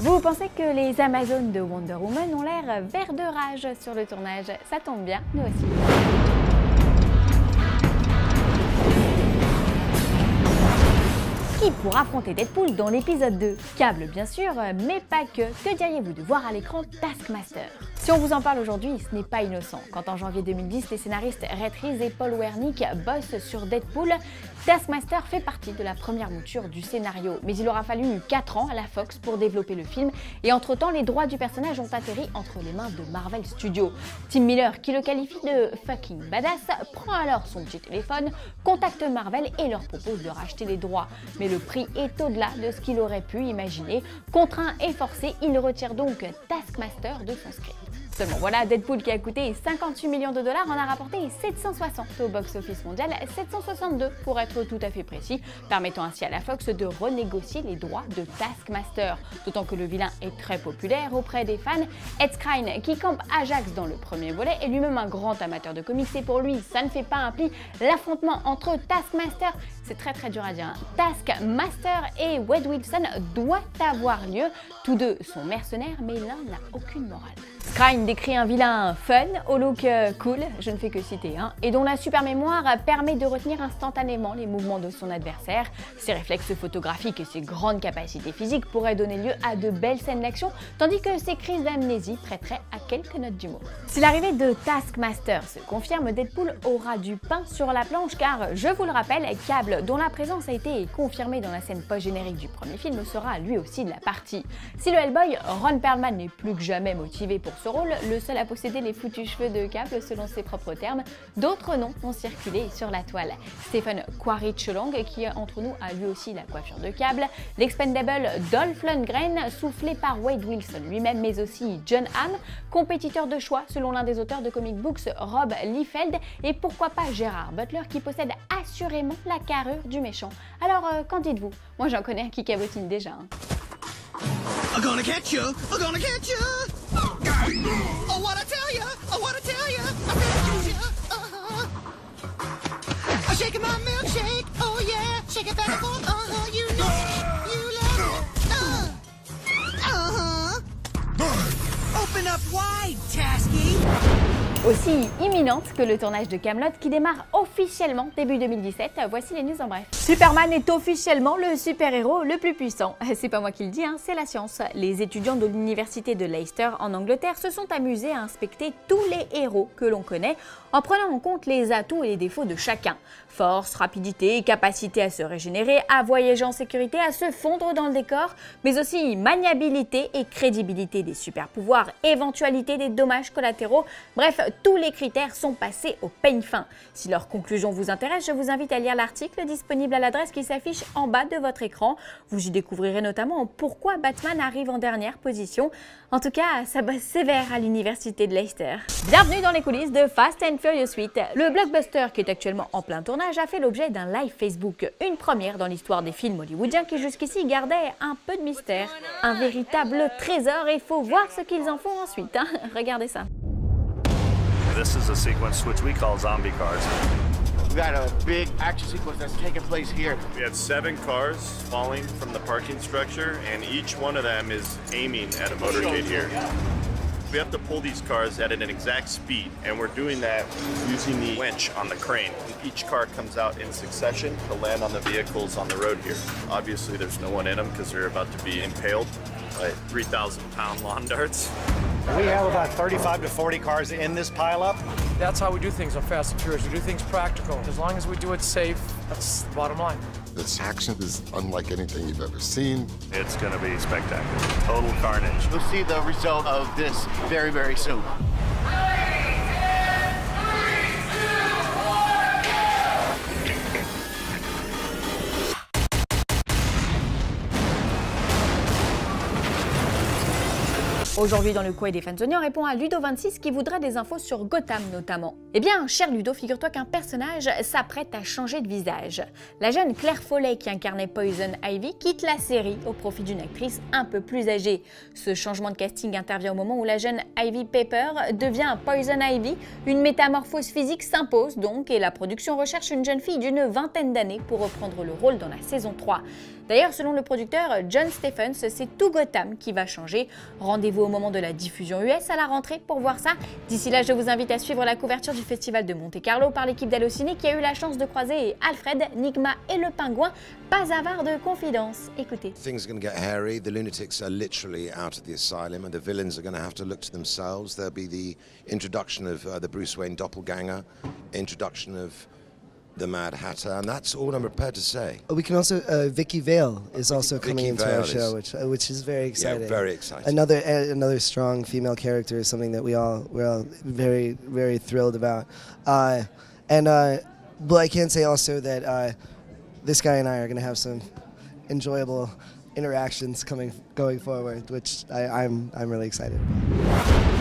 Vous pensez que les Amazones de Wonder Woman ont l'air verts de rage sur le tournage? Ça tombe bien, nous aussi. Qui pour affronter Deadpool dans l'épisode 2? Cable bien sûr, mais pas que. Que diriez-vous de voir à l'écran Taskmaster? Si on vous en parle aujourd'hui, ce n'est pas innocent. Quand en janvier 2010, les scénaristes Red Reese et Paul Wernick bossent sur Deadpool, Taskmaster fait partie de la première mouture du scénario. Mais il aura fallu 4 ans à la Fox pour développer le film, et entre-temps, les droits du personnage ont atterri entre les mains de Marvel Studios. Tim Miller, qui le qualifie de fucking badass, prend alors son petit téléphone, contacte Marvel et leur propose de racheter les droits. Mais le prix est au-delà de ce qu'il aurait pu imaginer. Contraint et forcé, il retire donc Taskmaster de son script. Seulement voilà, Deadpool qui a coûté 58 millions de dollars en a rapporté 760 au box-office mondial, 762 pour être tout à fait précis, permettant ainsi à la Fox de renégocier les droits de Taskmaster. D'autant que le vilain est très populaire auprès des fans. Ed Skrein, qui campe Ajax dans le premier volet, est lui-même un grand amateur de comics et pour lui, ça ne fait pas un pli. L'affrontement entre Taskmaster, c'est très dur à dire, Taskmaster et Wade Wilson doit avoir lieu. Tous deux sont mercenaires, mais l'un n'a aucune morale. Skrein décrit un vilain fun, au look cool, je ne fais que citer, et dont la super mémoire permet de retenir instantanément les mouvements de son adversaire. Ses réflexes photographiques et ses grandes capacités physiques pourraient donner lieu à de belles scènes d'action, tandis que ses crises d'amnésie prêteraient à quelques notes d'humour. Si l'arrivée de Taskmaster se confirme, Deadpool aura du pain sur la planche car, je vous le rappelle, Cable, dont la présence a été confirmée dans la scène post-générique du premier film, sera lui aussi de la partie. Si le Hellboy, Ron Perlman, n'est plus que jamais motivé pour ce rôle, le seul à posséder les foutus cheveux de Cable selon ses propres termes, d'autres noms ont circulé sur la toile. Stephen Quaritch Long, qui entre nous a lui aussi la coiffure de Cable, l'expendable Dolph Lundgren, soufflé par Wade Wilson lui-même, mais aussi John Hamm, compétiteur de choix selon l'un des auteurs de comic books Rob Liefeld, et pourquoi pas Gerard Butler qui possède assurément la carrure du méchant. Alors qu'en dites-vous? Moi j'en connais un qui cabotine déjà. I'm gonna catch you! I'm gonna catch you! Oh, what I tell you! Oh, what I tell you! I'm gonna catch you! I'm shaking my milkshake! Oh yeah! Shake it back and forth! You know it! You love it! Open up wide, Tasky! Aussi imminente que le tournage de Camelot qui démarre officiellement début 2017. Voici les news en bref. Superman est officiellement le super-héros le plus puissant. C'est pas moi qui le dis, c'est la science. Les étudiants de l'université de Leicester en Angleterre se sont amusés à inspecter tous les héros que l'on connaît en prenant en compte les atouts et les défauts de chacun. Force, rapidité, capacité à se régénérer, à voyager en sécurité, à se fondre dans le décor, mais aussi maniabilité et crédibilité des super-pouvoirs, éventualité des dommages collatéraux, bref, tous les critères sont passés au peigne fin. Si leurs conclusions vous intéressent, je vous invite à lire l'article disponible à l'adresse qui s'affiche en bas de votre écran. Vous y découvrirez notamment pourquoi Batman arrive en dernière position. En tout cas, ça bosse sévère à l'université de Leicester. Bienvenue dans les coulisses de Fast and Furious 8. Le blockbuster, qui est actuellement en plein tournage, a fait l'objet d'un live Facebook. Une première dans l'histoire des films hollywoodiens qui jusqu'ici gardaient un peu de mystère. Un véritable trésor et faut voir ce qu'ils en font ensuite. Regardez ça. This is a sequence which we call zombie cars. We got a big action sequence that's taking place here. We had 7 cars falling from the parking structure, and each one of them is aiming at a motorcade here. We have to pull these cars at an exact speed, and we're doing that using the winch on the crane. Each car comes out in succession to land on the vehicles on the road here. Obviously, there's no one in them because they're about to be impaled by 3,000-pound lawn darts. We have about 35 to 40 cars in this pileup. That's how we do things on Fast and Furious. We do things practical. As long as we do it safe, that's the bottom line. This action is unlike anything you've ever seen. It's going to be spectacular. Total carnage. We'll see the result of this very soon. Aujourd'hui dans le coin des fans, on répond à Ludo26 qui voudrait des infos sur Gotham notamment. Eh bien, cher Ludo, figure-toi qu'un personnage s'apprête à changer de visage. La jeune Claire Foley qui incarnait Poison Ivy quitte la série au profit d'une actrice un peu plus âgée. Ce changement de casting intervient au moment où la jeune Ivy Pepper devient Poison Ivy. Une métamorphose physique s'impose donc et la production recherche une jeune fille d'une vingtaine d'années pour reprendre le rôle dans la saison 3. D'ailleurs, selon le producteur John Stephens, c'est tout Gotham qui va changer. Rendez-vous au moment de la diffusion US à la rentrée pour voir ça. D'ici là, je vous invite à suivre la couverture du Festival de Monte-Carlo par l'équipe d'Allociné qui a eu la chance de croiser Alfred, Nigma et le pingouin. Pas avare de confidences. Écoutez. Things are going to get hairy. The lunatics are literally out of the asylum, and the villains are going to have to look to themselves. There'll be the introduction of the Bruce Wayne doppelganger, introduction of the Mad Hatter, and that's all I'm prepared to say. We can also, Vicky Vale is also coming into our show, is, which is very exciting. Yeah, very exciting. Another strong female character is something that we're all very, very thrilled about. But I can say also that this guy and I are going to have some enjoyable interactions going forward, which I'm really excited about.